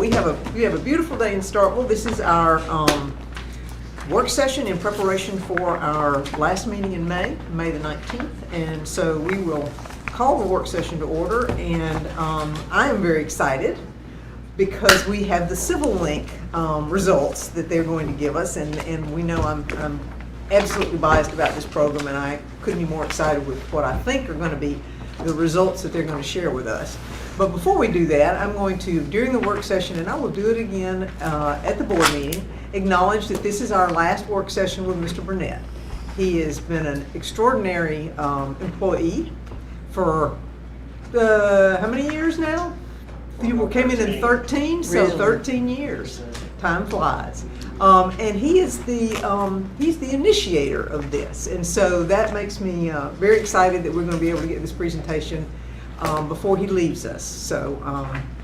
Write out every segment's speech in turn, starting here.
we have a beautiful day in Starkville. This is our work session in preparation for our last meeting in May the 19th. And so we will call the work session to order. And I am very excited because we have the Civil Link results that they're going to give us. And we know I'm absolutely biased about this program, and I couldn't be more excited with what I think are going to be the results that they're going to share with us. But before we do that, I'm going to, during the work session, and I will do it again at the board meeting, acknowledge that this is our last work session with Mr. Burnett. He has been an extraordinary employee for how many years now? You came in 13, so 13 years. Time flies. And he is he's the initiator of this, and so that makes me very excited that we're going to be able to get this presentation before he leaves us. So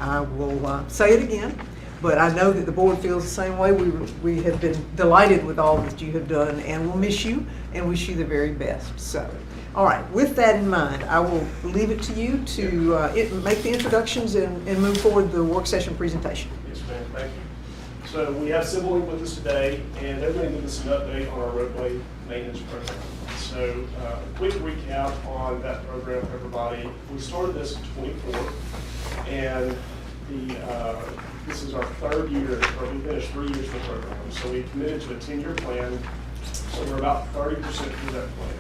I will say it again, but I know that the board feels the same way. We have been delighted with all that you have done, and we'll miss you and wish you the very best. So, all right, with that in mind, I will leave it to you to make the introductions and move forward the work session presentation. Yes, ma'am. Thank you. So we have Civil Link with us today, and they're going to give us an update on our roadway maintenance program. So a quick recap on that program for everybody. We started this in 24, and this is our third year, or we finished 3 years of the program. So we committed to a 10-year plan, so we're about 30% through that plan.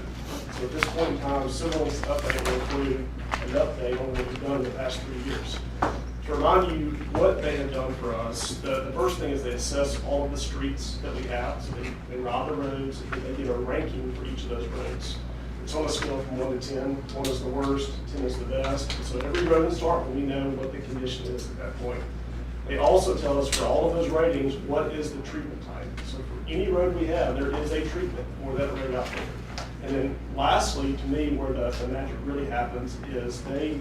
So at this point in time, Civil Link's update will include an update on what we've done in the past 3 years. To remind you what they have done for us, the first thing is they assess all of the streets that we have. So they route the roads, and they give a ranking for each of those roads. It's on a scale from 1 to 10. 1 is the worst, 10 is the best. And so every road in Starkville, we know what the condition is at that point. They also tell us for all of those ratings, what is the treatment type. So for any road we have, there is a treatment for that road out there. And then lastly, to me, where the magic really happens is they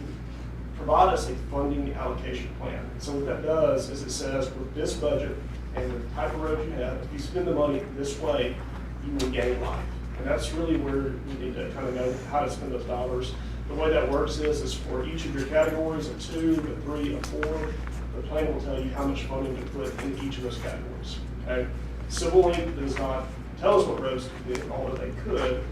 provide us a funding allocation plan. So what that does is it says with this budget and the type of road you have, if you spend the money this way, you will gain life. And that's really where we need to kind of know how to spend those dollars. The way that works is for each of your categories, a 2, a 3, a 4, the plan will tell you how much funding to put in each of those categories. Okay? Civil Link does not tell us what roads to do, although they could.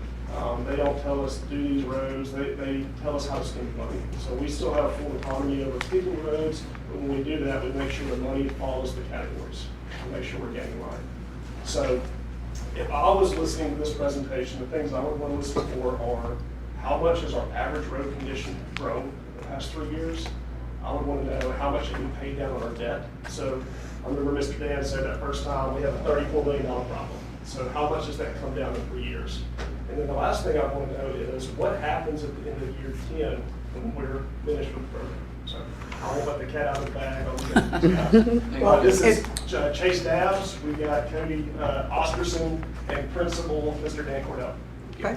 They don't tell us to do these roads, they tell us how to spend the money. So we still have full autonomy over picking roads, but when we do that, we make sure the money follows the categories to make sure we're getting right. So if I was listening to this presentation, the things I would want to listen for are how much has our average road condition grown in the past 3 years? I would want to know how much have we paid down on our debt. So I remember Mr. Dan said that first time we have a $34 million problem. So how much has that come down in 3 years? And then the last thing I want to know is what happens at the end of year 10 when we're finished with the program. So I won't let the cat out of the bag on the well, this is Chase Dabbs, we've got Cody Osterson, and Principal Mr. Dan Cordell. Okay,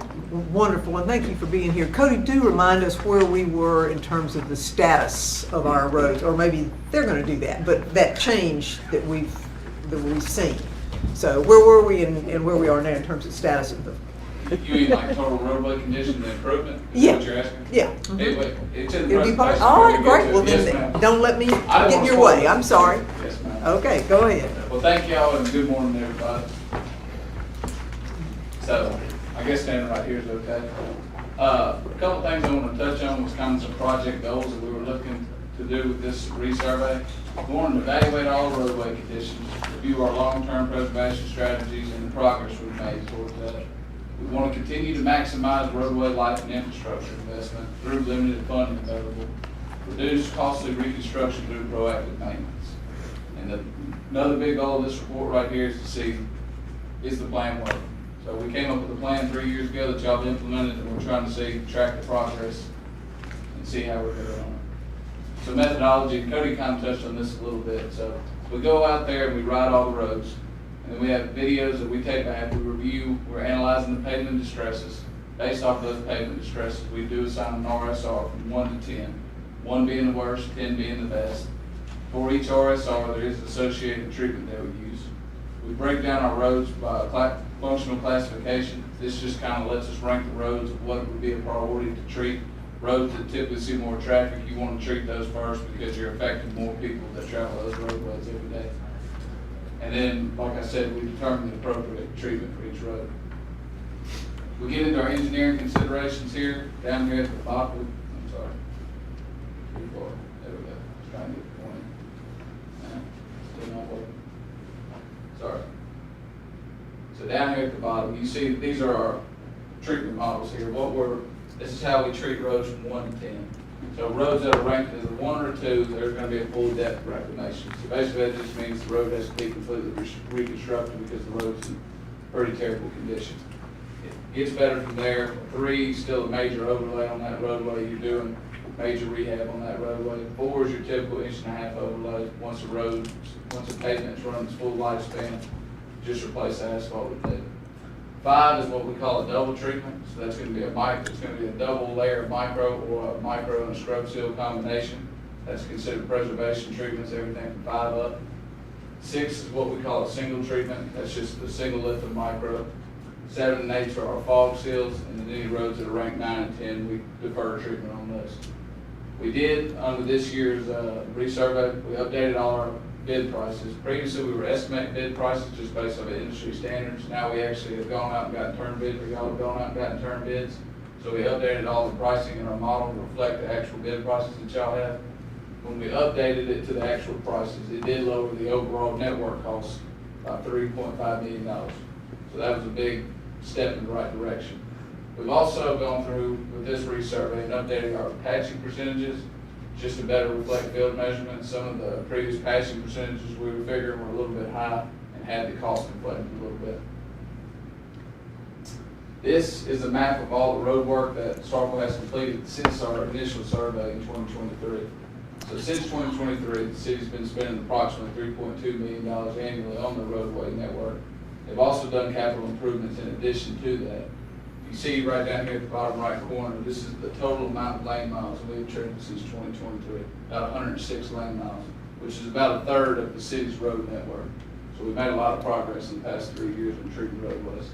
wonderful, and thank you for being here. Cody, do remind us where we were in terms of the status of our roads, or maybe they're going to do that, but that change that we've seen. So where were we and where we are now in terms of status of the. You mean like total roadway condition improvement? Is Yeah. that what you're asking? Yeah. Anyway, it's in the It'll be part. presentation. All right, We'll get great. to Well, it. Yes, then ma'am. don't let me I don't get in wanna your spoil way. it. I'm sorry. Yes, ma'am. Okay, go ahead. Well, thank y'all and good morning, everybody. So, I guess standing right here is okay. A couple things I want to touch on was kind of some project goals that we were looking to do with this resurvey. We wanted to evaluate all roadway conditions, review our long-term preservation strategies and the progress we've made towards that. We want to continue to maximize roadway life and infrastructure investment through limited funding available, reduce costly reconstruction through proactive maintenance. And another big goal of this report right here is to see, is the plan working? So we came up with a plan 3 years ago that y'all implemented, and we're trying to see, track the progress and see how we're doing on it. So methodology, and Cody kind of touched on this a little bit. So we go out there and we ride all the roads, and then we have videos that we take back, we review, we're analyzing the pavement distresses. Based off those pavement distresses, we do assign an RSR from 1 to 10, 1 being the worst, 10 being the best. For each RSR, there is associated treatment that we use. We break down our roads by functional classification. This just kind of lets us rank the roads of what would be a priority to treat roads that typically see more traffic, you want to treat those first because you're affecting more people that travel those roadways every day. And then, like I said, we determine the appropriate treatment for each road. We get into our engineering considerations here, down here at the bottom. I'm sorry. Pretty far. There we go. Let's try and get the point. Still not working. Sorry. So down here at the bottom, you see these are our treatment models here. This is how we treat roads from 1 to 10. So roads that are ranked as a 1 or 2, there's going to be a full depth reclamation. So basically that just means the road has to be completely reconstructed because the road's in pretty terrible condition. It gets better from there. 3, still a major overlay on that roadway. You're doing major rehab on that roadway. 4 is your typical 1.5-inch overlay. Once a pavement's run its full lifespan, just replace the asphalt with it. 5 is what we call a double treatment. So that's going to be a double layer of micro, or a micro and a scrub seal combination. That's considered preservation treatments, everything from 5 up. 6 is what we call a single treatment. That's just a single lift of micro. 7 and 8 are our fog seals, and then any roads that are ranked 9 and 10, we defer treatment on those. We did, under this year's resurvey, we updated all our bid prices. Previously, we were estimating bid prices just based on the industry standards. Now we actually have gone out and gotten term bids, or y'all have gone out and gotten term bids. So we updated all the pricing in our model to reflect the actual bid prices that y'all have. When we updated it to the actual prices, it did lower the overall network costs by $3.5 million. So that was a big step in the right direction. We've also gone through with this resurvey and updated our patching percentages just to better reflect field measurements. Some of the previous patching percentages we were figuring were a little bit high and had the cost inflated a little bit. This is a map of all the road work that Starkville has completed since our initial survey in 2023. So since 2023, the city's been spending approximately $3.2 million annually on the roadway network. They've also done capital improvements in addition to that. You see right down here at the bottom right corner, this is the total amount of lane miles we've treated since 2023, about 106 lane miles, which is about 1/3 of the city's road network. So we've made a lot of progress in the past 3 years in treating roadways.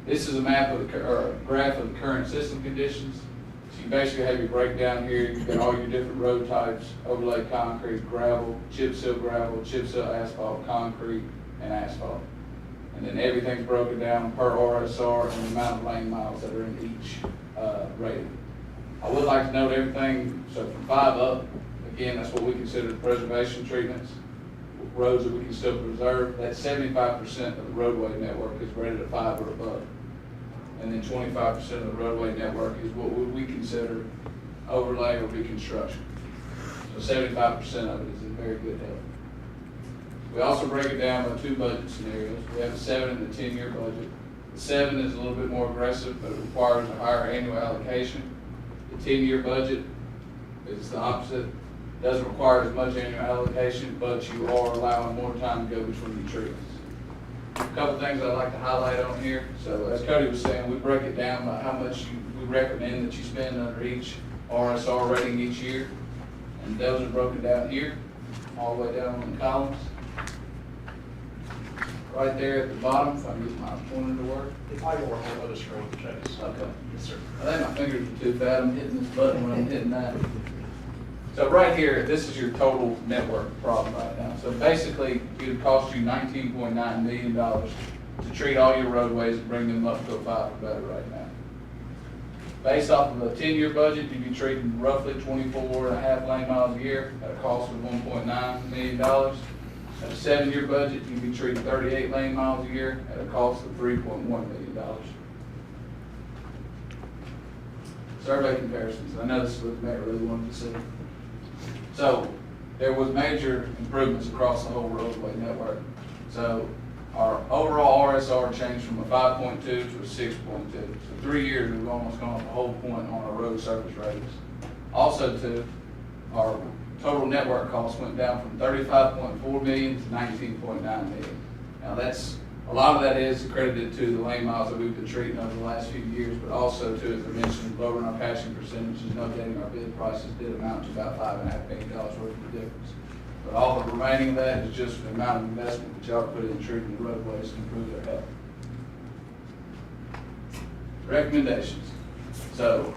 This is a map of or a graph of the current system conditions. So you basically have your breakdown here. You've got all your different road types: overlay concrete, gravel, chip seal asphalt, concrete, and asphalt. And then everything's broken down per RSR and the amount of lane miles that are in each rating. I would like to note everything, so from 5 up, again, that's what we consider preservation treatments, roads that we can still preserve. That 75% of the roadway network is rated at 5 or above. And then 25% of the roadway network is what we consider overlay or reconstruction. So 75% of it is in very good health. We also break it down by 2 budget scenarios. We have a 7 and a 10-year budget. The 7 is a little bit more aggressive, but it requires a higher annual allocation. The 10-year budget is the opposite. It doesn't require as much annual allocation, but you are allowing more time to go between your treatments. A couple things I'd like to highlight on here. So as Cody was saying, we break it down by how much we recommend that you spend under each RSR rating each year. And those are broken down here, all the way down on the columns. Right there at the bottom, if I can get my pointer to work. It might work on the other screen, Chase. Okay. Yes, sir. I think my fingers are too fat. I'm hitting this button when I'm hitting that. So right here, this is your total network problem right now. So basically, it would cost you $19.9 million to treat all your roadways and bring them up to a 5 or better right now. Based off of a 10-year budget, you'd be treating roughly 24.5 lane miles a year at a cost of $1.9 million. At a 7-year budget, you'd be treating 38 lane miles a year at a cost of $3.1 million. Survey comparisons. I know this is what the mayor really wanted to see. So there was major improvements across the whole roadway network. So our overall RSR changed from a 5.2 to a 6.2. So 3 years we've almost gone up a whole point on our road surface ratings. Also too, our total network costs went down from $35.4 million to $19.9 million. Now that's, a lot of that is accredited to the lane miles that we've been treating over the last few years, but also too, as I mentioned, lowering our patching percentages and updating our bid prices did amount to about $5.5 million worth of difference. But all the remaining of that is just the amount of investment that y'all put in treating the roadways to improve their health. Recommendations. So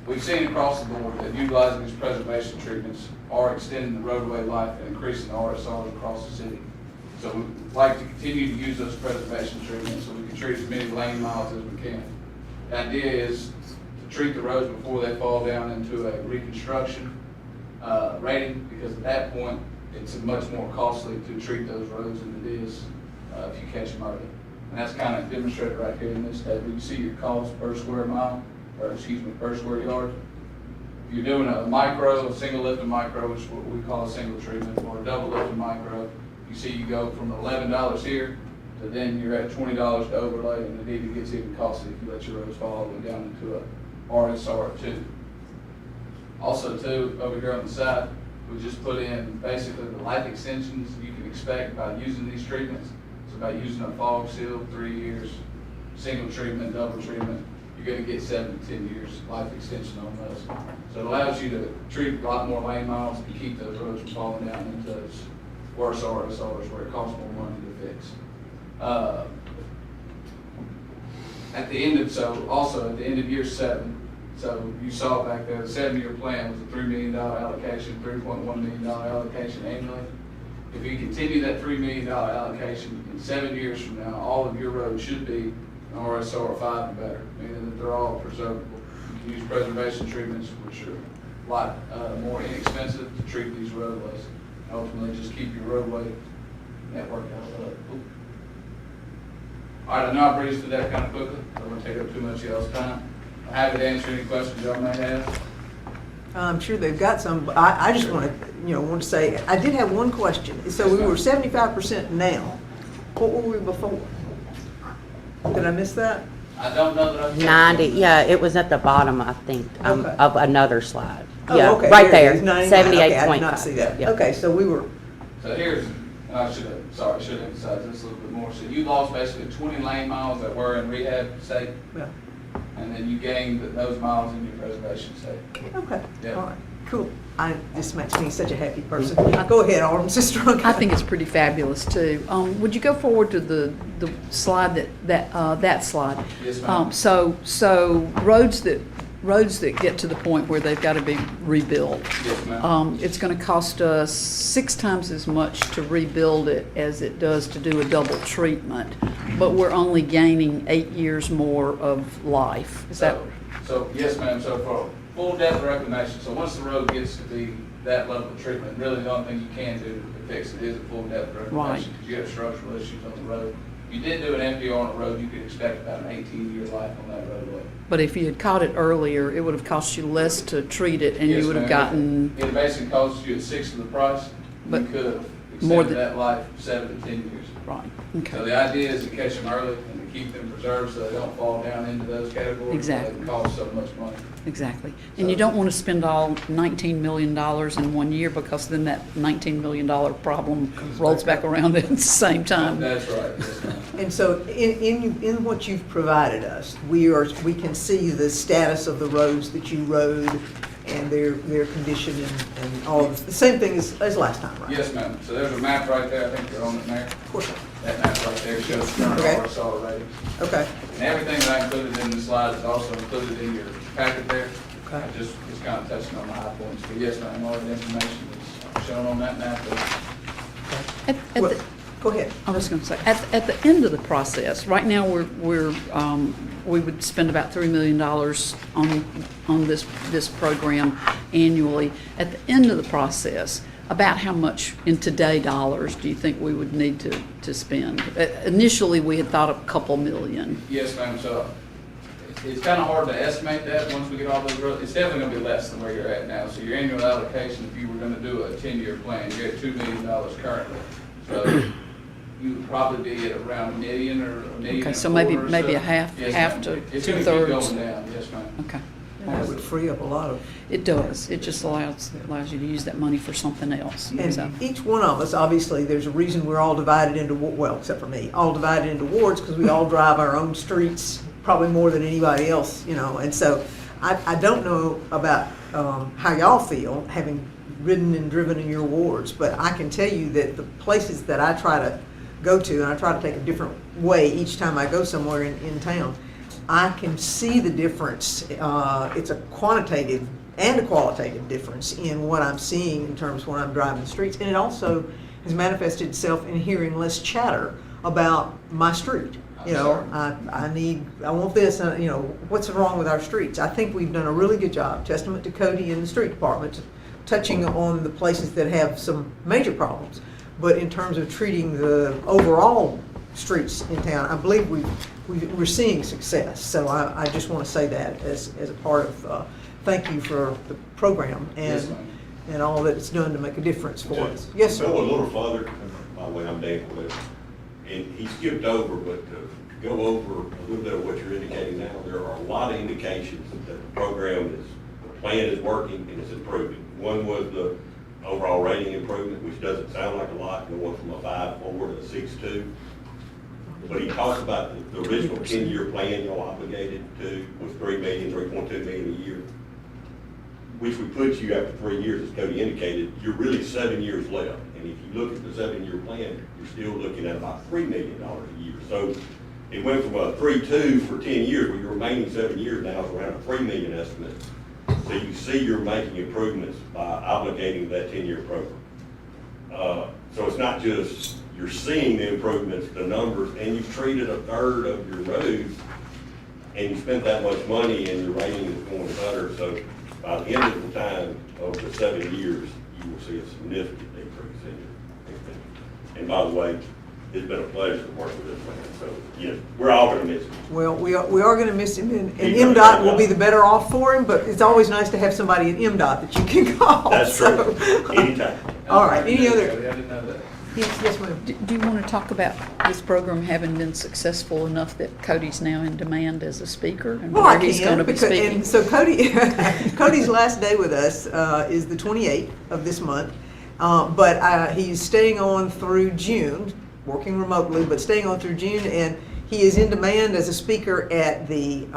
we've seen across the board that utilizing these preservation treatments are extending the roadway life and increasing the RSRs across the city. So we'd like to continue to use those preservation treatments so we can treat as many lane miles as we can. The idea is to treat the roads before they fall down into a reconstruction rating, because at that point, it's much more costly to treat those roads than it is if you catch them early. And that's kind of demonstrated right here in this table. You see your cost per square mile, or excuse me, per square yard. If you're doing a micro, a single lifted micro, which is what we call a single treatment, or a double lifted micro, you see you go from $11 here to then you're at $20 to overlay, and it even gets even costly if you let your roads fall all the way down into a RSR2. Also too, over here on the side, we just put in basically the life extensions you can expect by using these treatments. So by using a fog seal, 3 years, single treatment, double treatment, you're going to get 7 to 10 years life extension on those. So it allows you to treat a lot more lane miles and keep those roads from falling down into those worse RSRs where it costs more money to fix. At the end of year 7, so you saw back there, the 7-year plan was a $3 million allocation, $3.1 million allocation annually. If you continue that $3 million allocation, in 7 years from now, all of your roads should be an RSR 5 and better, meaning that they're all preservable. You can use preservation treatments, which are a lot more inexpensive to treat these roadways. And ultimately, just keep your roadway network out. All right, I know I breezed through that kind of quickly. I don't want to take up too much of y'all's time. I'm happy to answer any questions y'all may have. I'm sure they've got some, but I just want to say, I did have one question. So we were 75% now. What were we before? Did I miss that? I don't know that I've. 90, yeah, it was at the bottom, I think, Okay. of another slide. Oh, Yeah, okay, right there it there, is, 99. Okay, 78.5. I did not see that. Yeah. Okay, so we were, So here's, I should have emphasized this a little bit more. So you lost basically 20 lane miles that were in rehab state, yeah, and then you gained those miles in your preservation state. okay, Yeah. all right, cool. This makes me such a happy person. Go ahead, Alderman Sister. I think it's pretty fabulous too. Would you go forward to the slide that slide? Yes, ma'am. So roads that get to the point where they've got to be rebuilt. Yes, ma'am. It's going to cost us 6 times as much to rebuild it as it does to do a double treatment, but we're only gaining 8 years more of life. Is that? So yes, ma'am. So for full depth reclamation, so once the road gets to be that level of treatment, really the only thing you can do to fix it is a full depth reclamation, because you have structural issues on the road. If you did do an FDR on a road, you could expect about an 18-year life on that roadway. But if you had caught it earlier, it would have cost you less to treat it, and Yes, you would have ma'am. gotten It basically costs you a sixth of the price. You But could have more extended than- that life 7 to 10 years. right. So Okay. the idea is to catch them early and to keep them preserved so they don't fall down into those categories. Exactly. They cost so much money. Exactly. And you don't want to spend all $19 million in 1 year, because then that $19 million problem rolls back around at the same time. That's right. Yes, ma'am. And so in what you've provided us, we can see the status of the roads that you rode and their condition and all of the same thing as last time, right? Yes, ma'am. So there's a map right there. I think you're on it, Mayor. Of course. That map right there shows current Okay. RSL ratings. Okay, And everything that I included in the slide is also included in your packet there. Okay. I just was kind of touching on the high points. But yes, ma'am, all the information is shown on that map there. At Well, the- go ahead. I was going to say, at the end of the process, right now we would spend about $3 million on this program annually. At the end of the process, about how much in today dollars do you think we would need to spend? Initially, we had thought of a couple million. Yes, ma'am. So it's kind of hard to estimate that once we get all those roads. It's definitely going to be less than where you're at now. So your annual allocation, if you were going to do a 10-year plan, you're at $2 million currently. So you would probably be at around $1 million or $1 million. Okay, and so a maybe quarter or a half Yes, half ma'am. to It's going to keep two-thirds. going down. Yes, ma'am. Okay. That would free up a lot of. It does. It just allows you to use that money for something else. So- And each one of us, obviously, there's a reason we're all divided into, well, except for me, all divided into wards, because we all drive our own streets, probably more than anybody else, and so I don't know about how y'all feel, having ridden and driven in your wards, but I can tell you that the places that I try to go to, and I try to take a different way each time I go somewhere in town, I can see the difference. It's a quantitative and a qualitative difference in what I'm seeing in terms of when I'm driving the streets. And it also has manifested itself in hearing less chatter about my street. You know, I want this, you know, what's wrong with our streets? I think we've done a really good job, testament to Cody and the street department, touching on the places that have some major problems. But in terms of treating the overall streets in town, I believe we're seeing success. So I just want to say that as a part of, thank you for the program and all that it's done to make a difference for us. Yes, sir. Go a little further, by the way, I'm Dan Cliff, and he skipped over, but to go over a little bit of what you're indicating now, there are a lot of indications that the program the plan is working and it's improving. One was the overall rating improvement, which doesn't sound like a lot, going from a 5.4 to a 6.2. But he talks about the original 10-year plan y'all obligated to was $3 million, $3.2 million a year, which would put you after 3 years, as Cody indicated, you're really 7 years left. And if you look at the 7-year plan, you're still looking at about $3 million a year. So it went from a 3.2 for 10 years, where your remaining 7 years now is around a $3 million estimate. So you see you're making improvements by obligating that 10-year program. So it's not just you're seeing the improvements, the numbers, and you've treated a third of your roads, and you spent that much money, and your rating is going better. So by the end of the time of the 7 years, you will see a significant decrease in your expenses. And by the way, it's been a pleasure to work with this man. So, yeah, we're all going to miss him. Well, we are going to miss him, and MDOT will be the better off for him, but it's always nice to have somebody at MDOT that you can call. That's true. Anytime. All right, any I other? didn't know that. Yes, ma'am. Do you want to talk about this program having been successful enough that Cody's now in demand as a speaker and Well, I where he's going to be because, speaking? and so Cody's last day with us is the 28th of this month, but he's staying on through June, working remotely, but staying on through June, and he is in demand as a speaker at the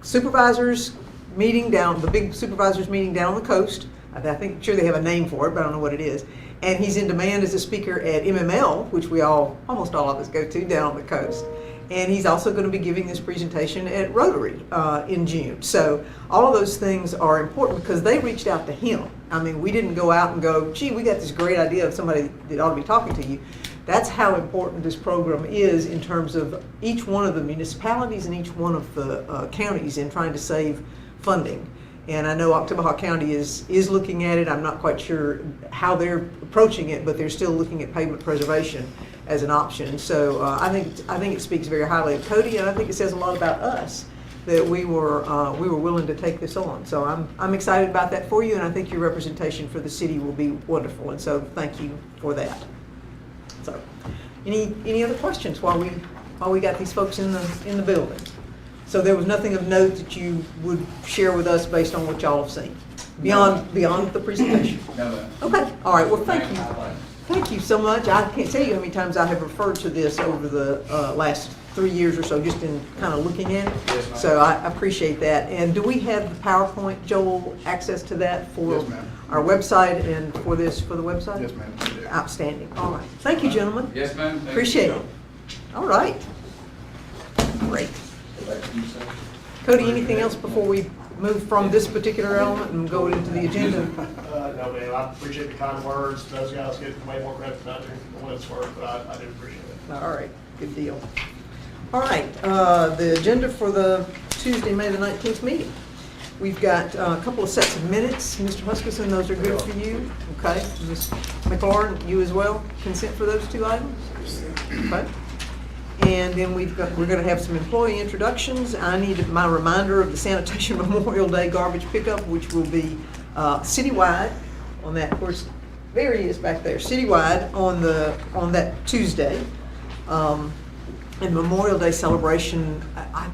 supervisors meeting the big supervisors meeting down on the coast. I think, sure they have a name for it, but I don't know what it is. And he's in demand as a speaker at MML, which almost all of us go to down on the coast. And he's also going to be giving this presentation at Rotary in June. So all of those things are important because they reached out to him. I mean, we didn't go out and go, gee, we got this great idea of somebody that ought to be talking to you. That's how important this program is in terms of each one of the municipalities and each one of the counties in trying to save funding. And I know Oktibbeha County is looking at it. I'm not quite sure how they're approaching it, but they're still looking at pavement preservation as an option. So I think it speaks very highly of Cody, and I think it says a lot about us that we were willing to take this on. So I'm excited about that for you, and I think your representation for the city will be wonderful. And so thank you for that. So any other questions while we got these folks in the building? So there was nothing of note that you would share with us based on what y'all have seen beyond the presentation? No, ma'am. Okay, all right, well, thank you. Highlight. Thank you so much. I can't tell you how many times I have referred to this over the last 3 years or so, just in kind of looking at it. Yes, ma'am. So I appreciate that. And do we have the PowerPoint, Joel, access to that for Yes, ma'am. our website and for the website? Yes, ma'am. we do. Outstanding. All right. Thank you, gentlemen. Yes, ma'am. Thank you. Appreciate it. All right. Great. Back to you, sir. Cody, anything else before we move from this particular element and go into the agenda? No, man, I appreciate the kind words. Those guys get way more credit for nothing than what it's worth, but I do appreciate it. All right, good deal. All right, the agenda for the Tuesday, May the 19th meeting. We've got a couple of sets of minutes. Mr. Huskisson, those are good for you. Okay, Ms. McLaurin, you as well? Consent for those two items? Okay. And then we're going to have some employee introductions. I need my reminder of the Sanitation Memorial Day garbage pickup, which will be citywide on that. Of course, there he is back there. Citywide on that Tuesday, and Memorial Day celebration. I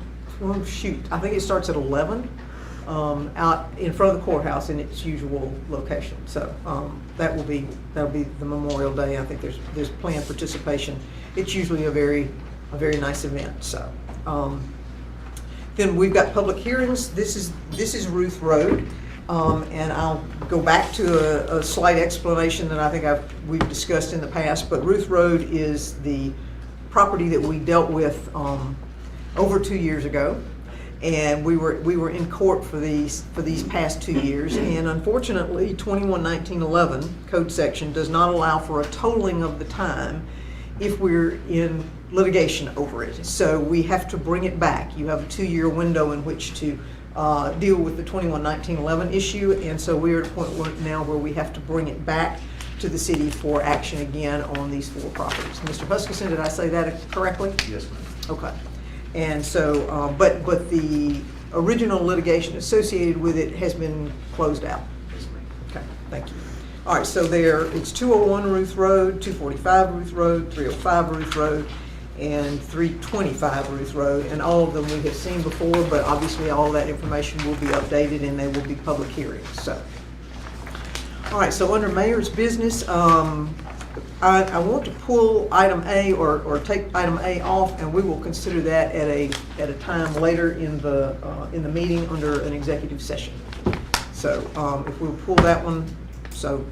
think it starts at 11 out in front of the courthouse in its usual location. So that'll be the Memorial Day. I think there's planned participation. It's usually a very nice event. So then we've got public hearings. This is Ruth Road, and I'll go back to a slight explanation that I think we've discussed in the past. But Ruth Road is the property that we dealt with over 2 years ago. And we were in court for these past 2 years, and unfortunately, 21-1911 code section does not allow for a totaling of the time if we're in litigation over it. So we have to bring it back. You have a 2-year window in which to deal with the 21-1911 issue, and so we're at a point now where we have to bring it back to the city for action again on these 4 properties. Mr. Huskisson, did I say that correctly? Yes, ma'am. Okay. And so, but the original litigation associated with it has been closed out. Yes, ma'am. Okay, thank you. All right, so it's 201 Ruth Road, 245 Ruth Road, 305 Ruth Road, and 325 Ruth Road. And all of them we have seen before, but obviously all that information will be updated and they will be public hearings, so. All right, so under mayor's business, I want to pull item A or take item A off, and we will consider that at a time later in the meeting under an executive session. So if we'll pull that one, so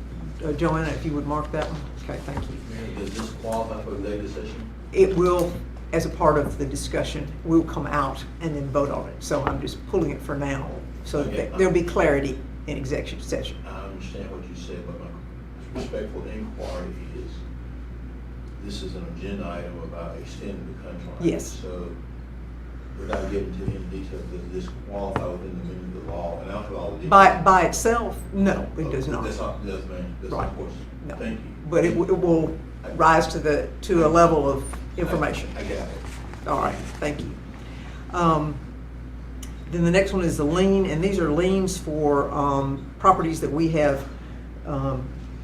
Joanna, if you would mark that one. Okay, thank you. Mayor, does this qualify for executive session? It will, as a part of the discussion, we'll come out and then vote on it. So I'm just pulling it for now, so that there'll be clarity in executive session. I understand what you said, but my respectful inquiry is, this is an agenda item about extending the contract. Yes. So, without getting into any detail, does this qualify within the meaning of the law? And after all the details. By itself, no, it does not. That's all, that's ma'am, that's Right. of course. No. Thank you. But it will rise to a level of information. I got it. All right, thank you. Then the next one is the lien, and these are liens for properties that we have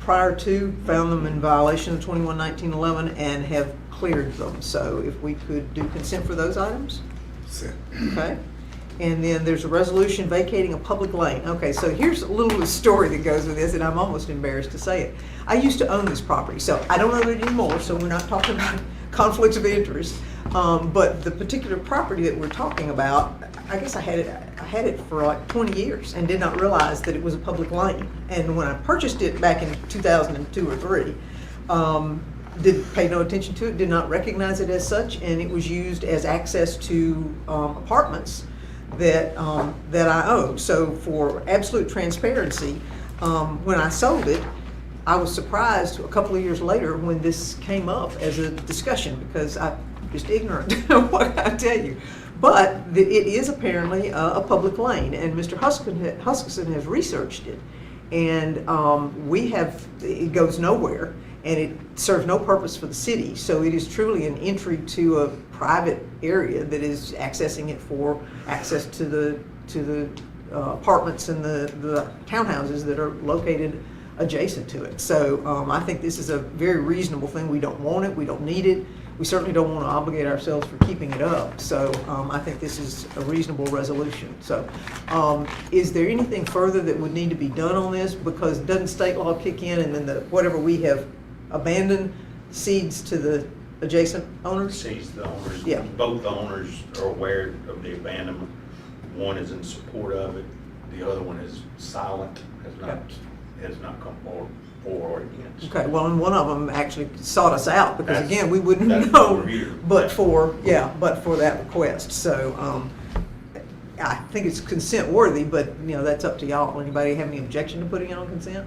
prior to found them in violation of 21-1911 and have cleared them. So if we could do consent for those items? Okay. And then there's a resolution vacating a public lane. Okay, so here's a little of the story that goes with this, and I'm almost embarrassed to say it. I used to own this property, so I don't own it anymore, so we're not talking about conflicts of interest. But the particular property that we're talking about, I guess I had it for like 20 years and did not realize that it was a public lane. And when I purchased it back in 2002 or 3, did pay no attention to it, did not recognize it as such, and it was used as access to apartments that I owned. So for absolute transparency, when I sold it, I was surprised a couple of years later when this came up as a discussion, because I'm just ignorant of what I tell you. But it is apparently a public lane, and Mr. Huskisson has researched it, and it goes nowhere, and it serves no purpose for the city. So it is truly an entry to a private area that is accessing it for access to the apartments and the townhouses that are located adjacent to it. So I think this is a very reasonable thing. We don't want it, we don't need it. We certainly don't want to obligate ourselves for keeping it up. So I think this is a reasonable resolution. So is there anything further that would need to be done on this? Because doesn't state law kick in, and then whatever we have abandoned cedes to the adjacent owners? Cedes the owners. Yeah. Both the owners are aware of the abandonment. One is in support of it. The other one is silent, has not come forward against. Okay, well, and one of them actually sought us out, because That's- again, we wouldn't that's know over here. but for that request. So I think it's consent worthy, but that's up to y'all. Anybody have any objection to putting it on consent?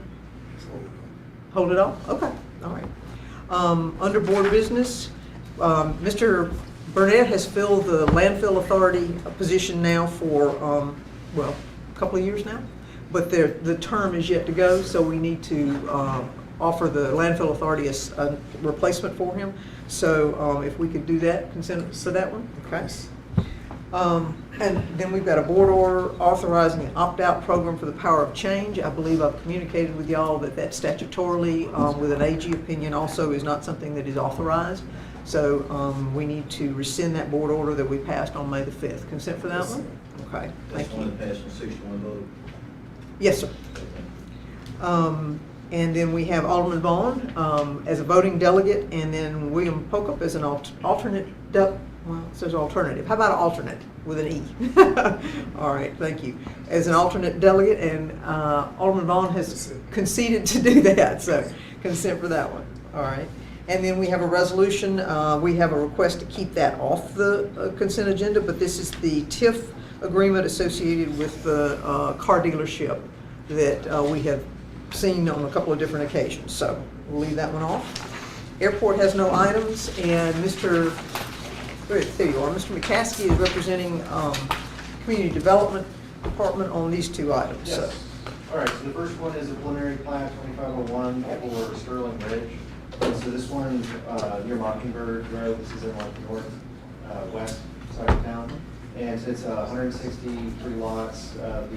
Hold it off? Okay, all right. Under board business, Mr. Burnett has filled the landfill authority position now for, a couple of years now, but the term is yet to go, so we need to offer the landfill authority a replacement for him. So if we could do that, consent for that one, okay? And then we've got a board order authorizing an opt-out program for the power of change. I believe I've communicated with y'all that statutorily, with an AG opinion, also is not something that is authorized. So we need to rescind that board order that we passed on May the 5th. Consent for that one? Okay, That's thank one you. that passed on 6-1 vote. Yes, sir. And then we have Alderman Vaughn as a voting delegate, and then William Pocup as an alternate. Well, it says alternative. How about an alternate with an E? All right, thank you. As an alternate delegate, and Alderman Vaughn has conceded to do that, so consent for that one. All right. And then we have a resolution, we have a request to keep that off the consent agenda, but this is the TIF agreement associated with the car dealership that we have seen on a couple of different occasions. So we'll leave that one off. Airport has no items, and there you are, Mr. McCaskey is representing Community Development Department on these two items. So. Yes. All right, so the first one is a preliminary plat 2501 for Sterling Ridge. And so this one near Mockingbird Road, this is in like the northwest side of town. And so it's 163 lots. The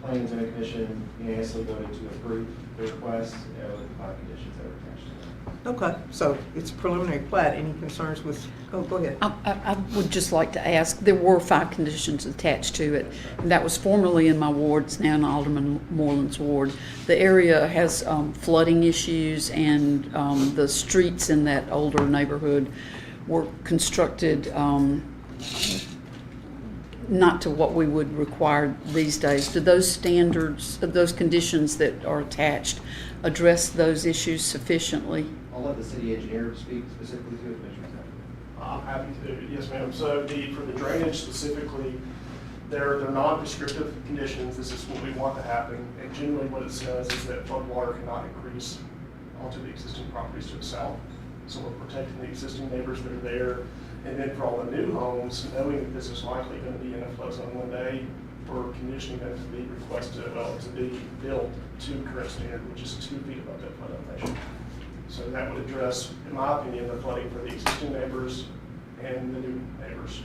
Planning and Zoning Commission unanimously voted to approve the request with 5 conditions that were attached to it. Okay, so it's a preliminary plat. Any concerns with, oh, go ahead. I would just like to ask, there were 5 conditions attached to it. And that was formerly in my ward, it's now in Alderman Moreland's ward. The area has flooding issues, and the streets in that older neighborhood were constructed not to what we would require these days. Do those standards, those conditions that are attached, address those issues sufficiently? I'll let the city engineer speak specifically to it, Commissioner. I'm happy to, yes ma'am. So for the drainage specifically, they're non-prescriptive conditions. This is what we want to happen. And generally what it says is that flood water cannot increase onto the existing properties to the south. So we're protecting the existing neighbors that are there. And then for all the new homes, knowing that this is likely going to be in a flood zone one day, we're conditioning them to be requested, to be built to current standard, which is 2 feet above that flood elevation. So that would address, in my opinion, the flooding for the existing neighbors and the new neighbors.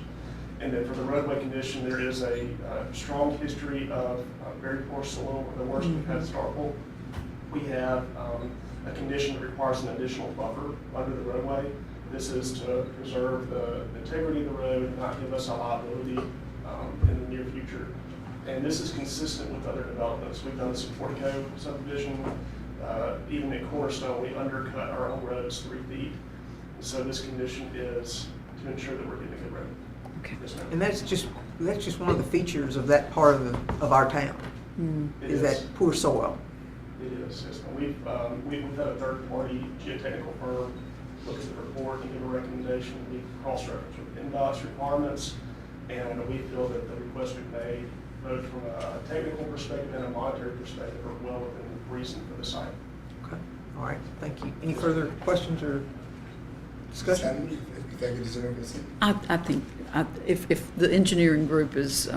And then for the roadway condition, there is a strong history of very poor soil, the worst we've had at Starkville. We have a condition that requires an additional buffer under the roadway. This is to preserve the integrity of the road and not give us a liability in the near future. And this is consistent with other developments. We've done this in Portico subdivision. Even at Cornerstone, we undercut our own roads 3 feet. So this condition is to ensure that we're getting a good road. Okay. Yes, ma'am. And that's just one of the features of that part of our town, It is that poor soil. It is, yes. And we've had a third-party geotechnical firm look at the report and give a recommendation. We cross-reference with NDOT's requirements, and we feel that the requests we've made, both from a technical perspective and a monetary perspective, are well within reason for the site. Okay, all right, thank you. Any further questions or discussion? You think it deserves consent? I think if the engineering group is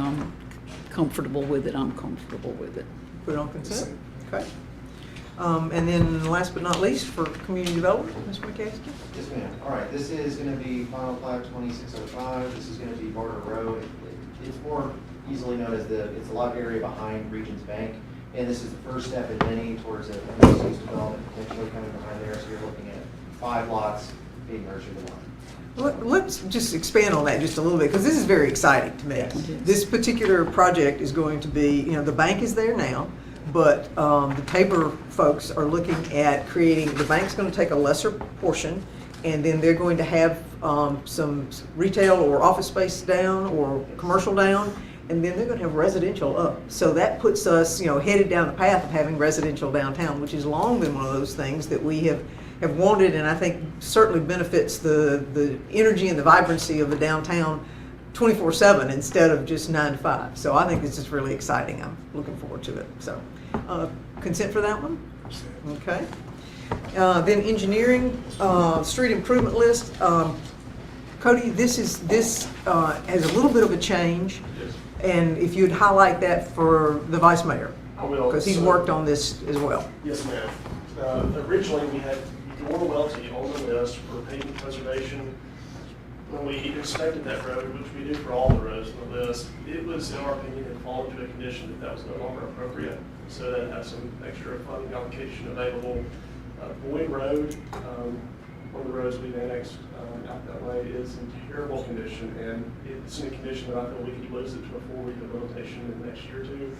comfortable with it, I'm comfortable with it. Put it on consent? Okay. And then last but not least, for community development, Mr. McCaskey? Yes, ma'am. All right, this is going to be final plat 2605. This is going to be Barter Road. It's more easily known as it's a lot area behind Regions Bank. And this is the first step in many towards a mixed-use development potentially coming behind there. So you're looking at 5 lots being merged into one. Let's just expand on that just a little bit, because this is very exciting to me. Yes. This particular project is going to be, the bank is there now, but the Tabor folks are looking at creating, the bank's going to take a lesser portion, and then they're going to have some retail or office space down or commercial down, and then they're going to have residential up. So that puts us, headed down the path of having residential downtown, which has long been one of those things that we have wanted, and I think certainly benefits the energy and the vibrancy of the downtown 24/7 instead of just 9 to 5. So I think this is really exciting. I'm looking forward to it. So consent for that one? Okay. Then engineering, street improvement list. Cody, this has a little bit of a change. Yes. And if you'd highlight that for the vice mayor. I will. Because he's worked on this as well. Yes, ma'am. Originally, we had Door Welty on the list for pavement preservation. When we inspected that road, which we do for all the roads on the list, it was, in our opinion, had fallen to a condition that was no longer appropriate. So that had some extra funding allocation available. Boyd Road, one of the roads we've annexed out that way, is in terrible condition, and it's in a condition that I feel we could lose it to a full rehabilitation in the next year or two.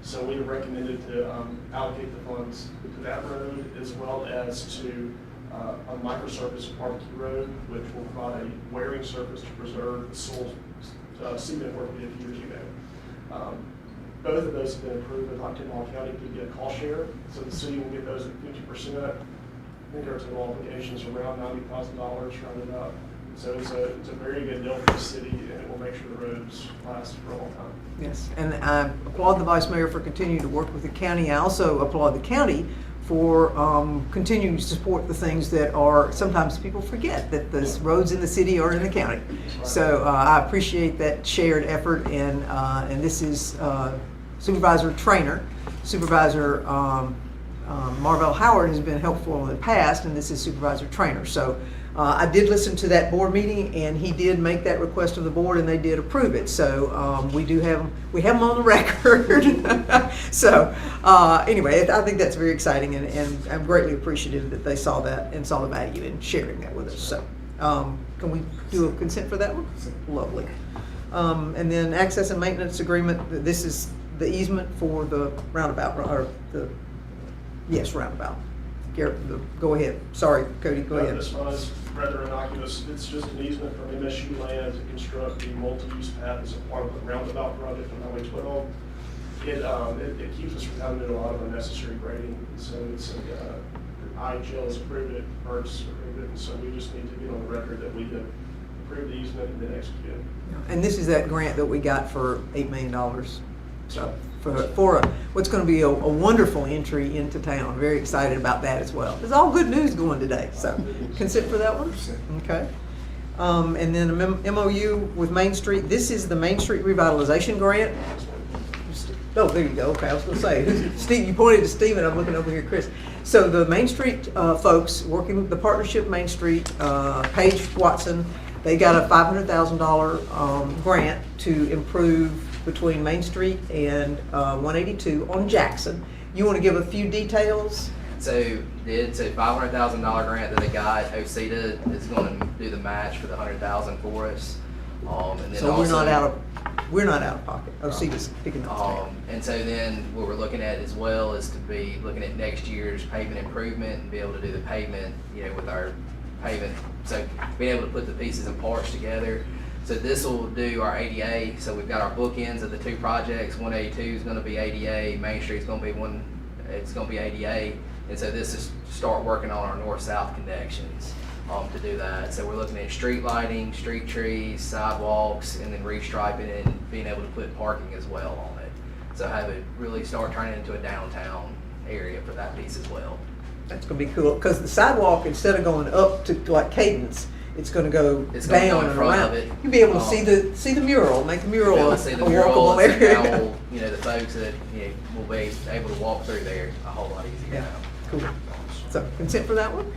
So we have recommended to allocate the funds to that road, as well as to a microsurface barbecue road, which will provide a wearing surface to preserve the soil cement work we did years ago. Both of those have been approved with Octagon County to get a cost share, so the city will get those at 50%. I think our total obligations are around $90,000 rounded up. So it's a very good deal for the city, and it will make sure the roads last for a long time. Yes, and I applaud the vice mayor for continuing to work with the county. I also applaud the county for continuing to support the things that are, sometimes people forget that the roads in the city are in the county. So I appreciate that shared effort, and this is Supervisor Trainer. Supervisor Marvell Howard has been helpful in the past, and this is Supervisor Trainer. So I did listen to that board meeting, and he did make that request of the board, and they did approve it. So we have them on the record. So anyway, I think that's very exciting, and I'm greatly appreciative that they saw that and saw the value in sharing that with us. So can we do a consent for that one? Lovely. And then access and maintenance agreement. This is the easement for the roundabout, or the, yes, roundabout. Go ahead. Sorry, Cody, go ahead. This one is rather innocuous. It's just an easement from MSU land to construct the multi-use path as a part of the roundabout project on Highway 12. It keeps us from having to do a lot of unnecessary grading. So it's IGL has approved it, PERS approved it, and so we just need to get on the record that we have approved the easement and then execute it. And this is that grant that we got for $8 million. So for what's going to be a wonderful entry into town. Very excited about that as well. There's all good news going today. So consent for that one? Okay. And then a MOU with Main Street. This is the Main Street Revitalization Grant. Oh, there you go. Okay, I was going to say, Steve, you pointed to Steve, and I'm looking over here, Chris. So the Main Street folks working with the partnership Main Street, Paige Watson, they got a $500,000 grant to improve between Main Street and 182 on Jackson. You want to give a few details? So it's a $500,000 grant that they got. OCEDA is going to do the match for the $100,000 for us. And then So also, we're not out of pocket. OCEDA's picking up the tab. and so then what we're looking at as well is to be looking at next year's pavement improvement and be able to do the pavement, with our pavement. So being able to put the pieces and parts together. So this will do our ADA. So we've got our bookends of the two projects. 182 is going to be ADA. Main Street is going to be it's going to be ADA. And so this is start working on our north-south connections to do that. So we're looking at street lighting, street trees, sidewalks, and then restriping it and being able to put parking as well on it. So have it really start turning into a downtown area for that piece as well. That's going to be cool, because the sidewalk, instead of going up to like Cadence, it's going to go It's gonna down go in and front around. of it. You'll be able to see the mural, make the mural Be able a to see the walkable mural, and area. now we'll, the folks that will be able to walk through there a whole lot easier Yeah, now. cool. So consent for that one?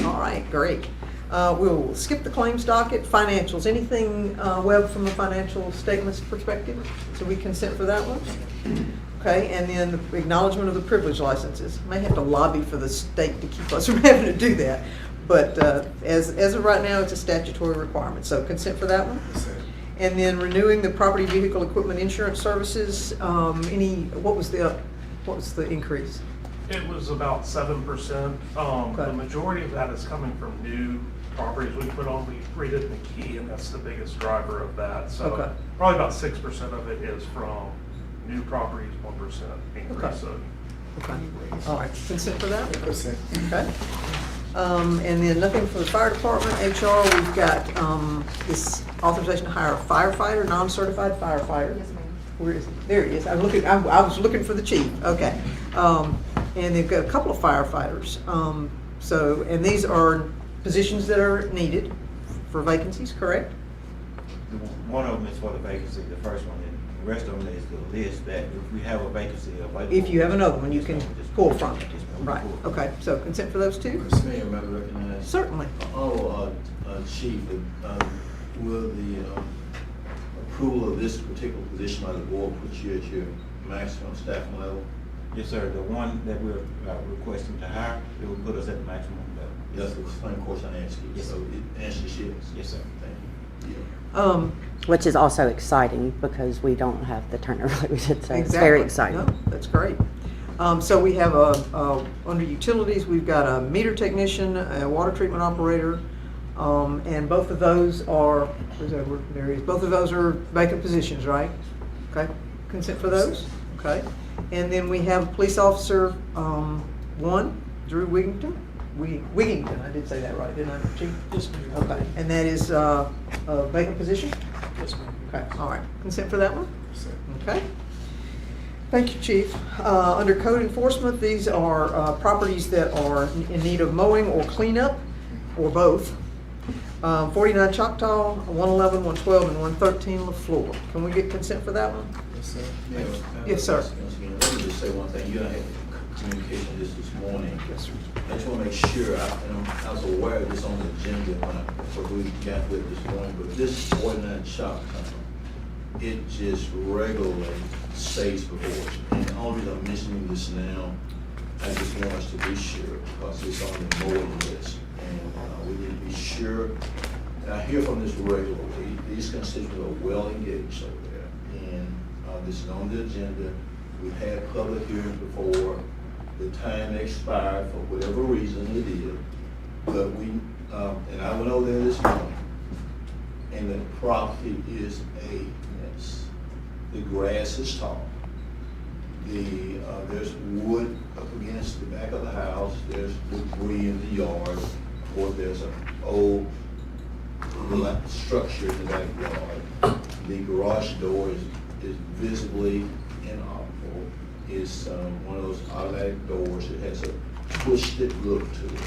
All right, great. We'll skip the claims docket. Financials, anything, Webb, from a financial statements perspective? So we consent for that one? Okay, and then the acknowledgement of the privilege licenses. May have to lobby for the state to keep us from having to do that. But as of right now, it's a statutory requirement. So consent for that one? And then renewing the property vehicle equipment insurance services. What was the increase? It was about 7%. Okay. The majority of that is coming from new properties we put on. We redid McKee, and that's the biggest driver of that. So Okay. probably about 6% of it is from new properties, 1% increase. Okay. So Okay. All right, consent for that? Consent. Okay. And then nothing for the fire department, HR, we've got this authorization to hire a firefighter, non-certified firefighter. Yes, ma'am. Where is it? There it is. I was looking for the chief. Okay. And they've got a couple of firefighters. And these are positions that are needed for vacancies, correct? One of them is for the vacancy, the first one, and the rest of them is the list that if we have a vacancy available. If you have another one, you can just pull from it. just pull Right, from it. okay. So consent for those two? Mr. Mayor, may I recognize? Certainly. Chief, will the approval of this particular position by the board put you at your maximum staffing level? Yes, sir, the one that we're requesting to hire, it will put us at the maximum level. That's the same question I asked you. Yes, So sir. it answers yes. Yes, sir. Thank you. Which is also exciting because we don't have the turnover like we did, so it's Exactly. very exciting. No, that's great. So we have under utilities, we've got a meter technician, a water treatment operator, and both of those are, there he is. Both of those are vacant positions, right? Okay, consent for those? Okay. And then we have police officer, one, Drew Wigington. Wigington, I did say that right, didn't I, Chief? Yes, ma'am. Okay, and that is a vacant position? Yes, ma'am. Okay, all right. Consent for that one? Okay. Thank you, Chief. Under code enforcement, these are properties that are in need of mowing or cleanup, or both. 49 Choctaw, 111, 112, and 113 LaFleur. Can we get consent for that one? Yes, sir. Yes, sir. Once again, let me just say one thing. You and I had communication this morning. Yes, sir. I just want to make sure, I was aware of this on the agenda when we got with this morning, but this 49 Choctaw, it just regularly stays before us. And the only reason I'm mentioning this now, I just want us to be sure, because it's on the mowing list. And we need to be sure, and I hear from this regularly, these constituents are well engaged over there. And this is on the agenda. We've had public hearings before. The time expired for whatever reason it did. But we, and I went over there this morning, and the property is a mess. The grass is tall. There's wood up against the back of the house. There's debris in the yard. Or there's an old structure in the backyard. The garage door is visibly inoperable. It's one of those automatic doors. It has a twisted look to it.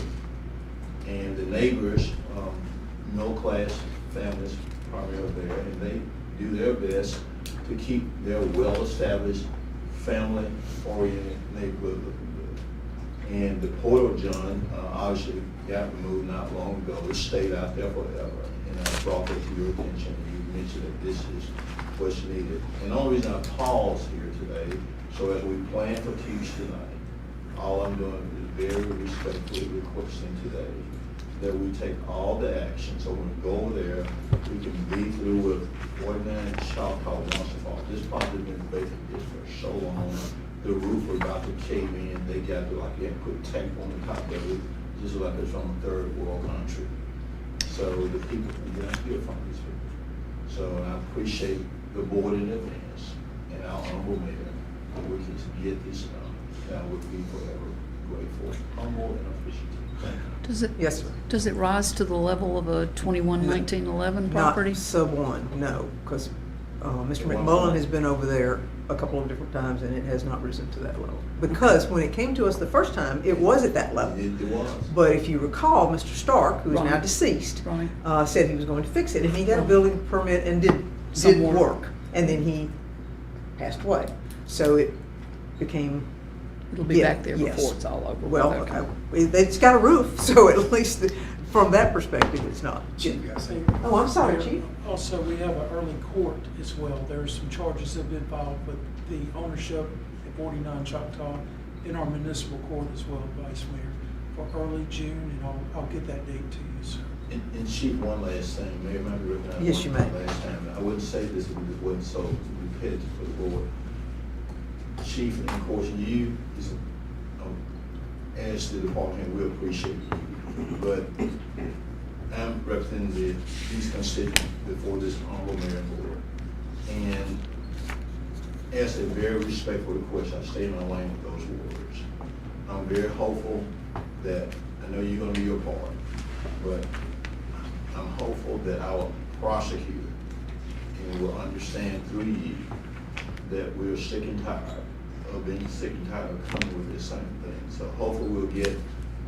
And the neighbors, middle-class families, probably are there, and they do their best to keep their well-established, family-oriented neighborhood looking good. And the Portal John obviously got removed not long ago. It stayed out there forever. And I brought it to your attention, and you mentioned that this is what's needed. And the only reason I paused here today, so as we plan for Tuesday night, all I'm doing is very respectfully requesting today that we take all the action, so when we go over there, we can be through with 49 Choctaw once and for all. This property's been vacant for so long. The roof was about to cave in. They got to, like, they had to put tape on the top of it, just like it's from a third world country. So the people can get hear from these people. So I appreciate the board in advance and our honorable mayor. We can get this done, and I would be forever grateful, humble, and appreciative. Thank you. Yes, sir. Does it rise to the level of a 21-1911 property? Not sub one, no, because Mr. McMullen has been over there a couple of different times, and it has not risen to that level. Because when it came to us the first time, it was at that level. It was. But if you recall, Mr. Stark, who is now Right. deceased, Right. said he was going to fix it, and he got a Right. building permit and did Some work. work. And then he passed away. So it became. It'll be Yeah, back there yes. before it's all over. Well, Okay. it's got a roof, so at least from that perspective, it's not. Oh, I'm sorry, Chief. Also, we have an early court as well. There are some charges that have been filed with the ownership at 49 Choctaw in our municipal court as well, Vice Mayor, for early June, and I'll get that date to you, sir. And Chief, one last thing, Mayor, might be recognized. Yes, you one may. Last time, I wouldn't say this if it wasn't so repetitive for the board. Chief, and of course, you, as the department, we appreciate you. But I'm representing these constituents before this honorable mayor and board. And as a very respectful request, I stay in my lane with those words. I'm very hopeful that, I know you're gonna do your part, but I'm hopeful that our prosecutor will understand through you that we're sick and tired of being sick and tired of coming with the same thing. So hopefully we'll get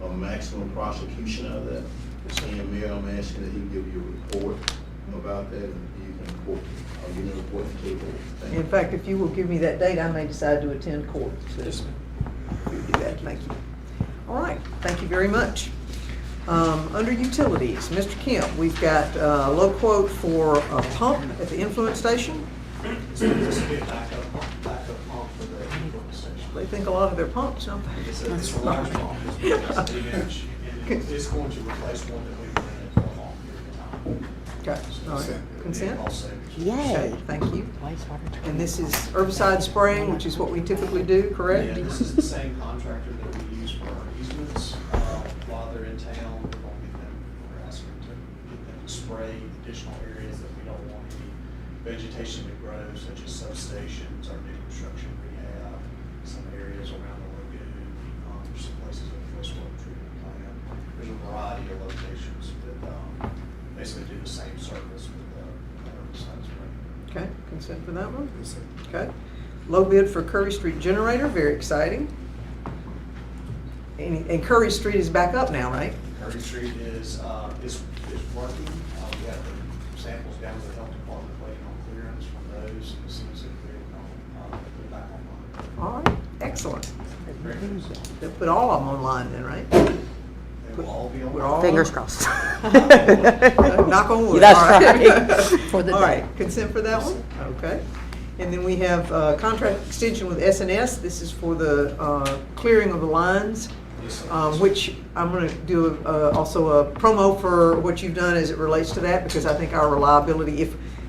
a maximum prosecution out of that. And Mayor, I'm asking that he give you a report about that, and you can report, I'll give you a report to the board. Thank you. In fact, if you will give me that date, I may decide to attend court. Yes, ma'am. You do that, thank you. All right, thank you very much. Under utilities, Mr. Kemp, we've got a low quote for a pump at the influence station. So this will be a backup pump for the influence station. They think a lot of their pumps, don't they? It's a large pump, it's 8 inch, and it's going to replace one that we've rented for a long period of time. Okay, all right. Consent? All savings. Okay, Yay. thank you. Wastewater. And this is herbicide spraying, which is what we typically do, correct? Yeah, this is the same contractor that we use for our easements. While they're in town, we're going to get them, we're asking to get them to spray additional areas that we don't want any vegetation to grow, such as substations, our new construction rehab, some areas around the lagoon, some places at the wastewater treatment plant. Consent for that one? Okay. Low bid for Curry Street generator, very exciting. And Curry Street is back up now, right? Curry Street is working. We have the samples down to the health department waiting on clearance from those. As soon as they're cleared, they'll put it back online. All right, excellent. They'll put all of them online then, right? They will all be We're online. all- Fingers crossed. Knock on wood. That's All right. For the All day. right, consent for that one? Okay. And then we have contract extension with S&S. This is for the clearing of the lines, which I'm going to do also a promo for what you've done as it relates to that, because I think our reliability,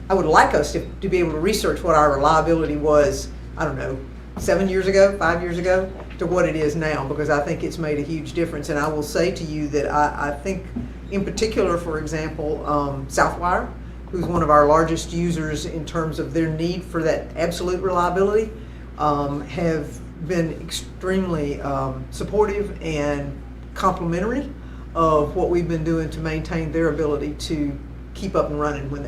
I would like us to be able to research what our reliability was, I don't know, 7 years ago, 5 years ago, to what it is now, because I think it's made a huge difference. And I will say to you that I think, in particular, for example, Southwire, who's one of our largest users in terms of their need for that absolute reliability, have been extremely supportive and complimentary of what we've been doing to maintain their ability to keep up and running when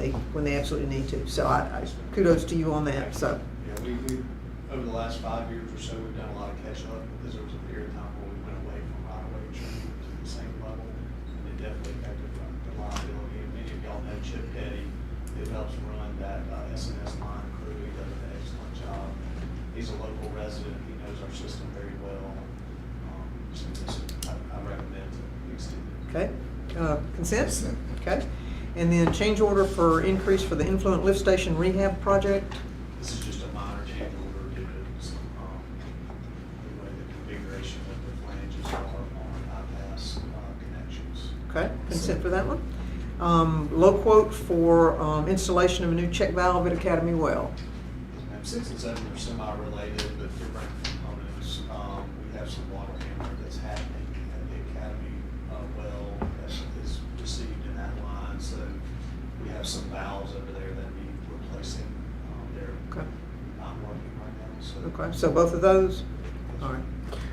they absolutely need to. So I kudos to you on that. So. Yeah, we over the last 5 years or so, we've done a lot of catch up, because there was a period of time where we went away from right-of-way training to the same level, and it definitely affected reliability. And many of y'all know Chip Petty, who helps run that S&S line crew. He does an excellent job. He's a local resident. He knows our system very well. So I recommend to extend it. Okay, consent? Okay. And then change order for increase for the influent lift station rehab project. This is just a minor change order due to some, the way the configuration of the flanges are on bypass connections. Okay, consent for that one. Low quote for installation of a new check valve at Academy Well. 6 and 7 are semi-related, but different components. We have some water hammer that's happening at the Academy well that is received in that line. So we have some valves over there that need replacing. They're Okay. not working right now. So Okay, so both of those? All right.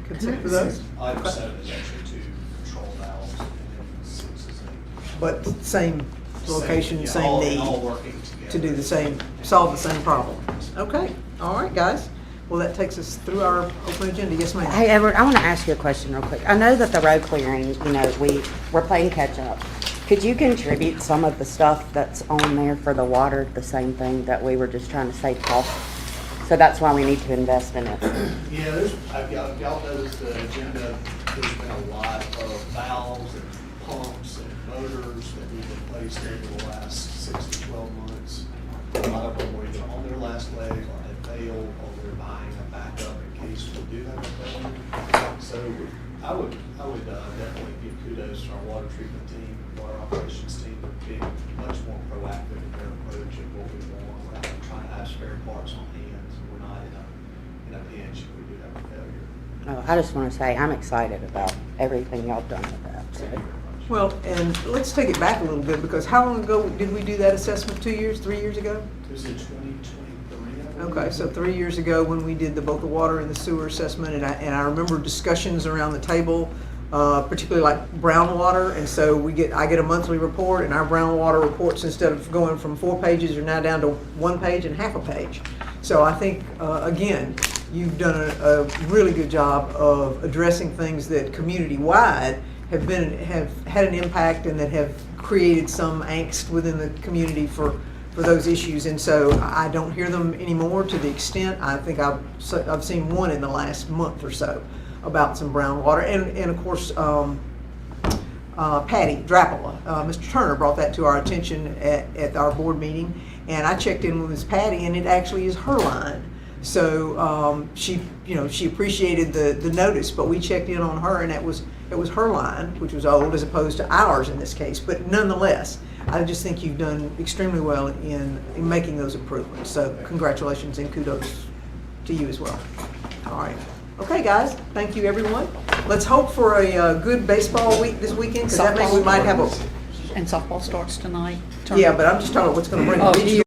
Consent for those? Item 7 is actually 2 control valves, and then 6 is 8. But same location, Yeah, same all need working together. to do the same, solve the same problem. Okay, all right, guys. Well, that takes us through our open agenda. Yes, ma'am? Hey, Edward, I want to ask you a question real quick. I know that the road clearing, we're playing catch up. Could you contribute some of the stuff that's on there for the water, the same thing that we were just trying to save cost? So that's why we need to invest in it. Yeah, y'all noticed the agenda, there's been a lot of valves and pumps and motors that we've replaced over the last 6 to 12 months. A lot of them were either on their last leg or had failed, or they're buying a backup in case we do have a failure. So I would definitely give kudos to our water treatment team, water operations team, for being much more proactive in their approach of what we want. We're not trying to have spare parts on hand, so we're not in a pinch if we do have a failure. I just want to say I'm excited about everything y'all done with that. So. Well, and let's take it back a little bit, because how long ago did we do that assessment? 2 years, 3 years ago? It was in 2023. Okay, so 3 years ago when we did both the water and the sewer assessment, and I remember discussions around the table, particularly like brown water, and so I get a monthly report, and our brown water reports, instead of going from 4 pages, are now down to 1 page and half a page. So I think, again, you've done a really good job of addressing things that community-wide have had an impact and that have created some angst within the community for those issues. And so I don't hear them anymore to the extent, I think I've seen one in the last month or so about some brown water. And of course, Patty Drapala, Mr. Turner brought that to our attention at our board meeting. And I checked in with Ms. Patty, and it actually is her line. So she appreciated the notice, but we checked in on her, and it was her line, which was old, as opposed to ours in this case. But nonetheless, I just think you've done extremely well in making those improvements. So congratulations and kudos to you as well. All right. Okay, guys. Thank you, everyone. Let's hope for a good baseball week this weekend, because that means we might have a... And softball starts tonight. Yeah, but I'm just talking about what's going to bring the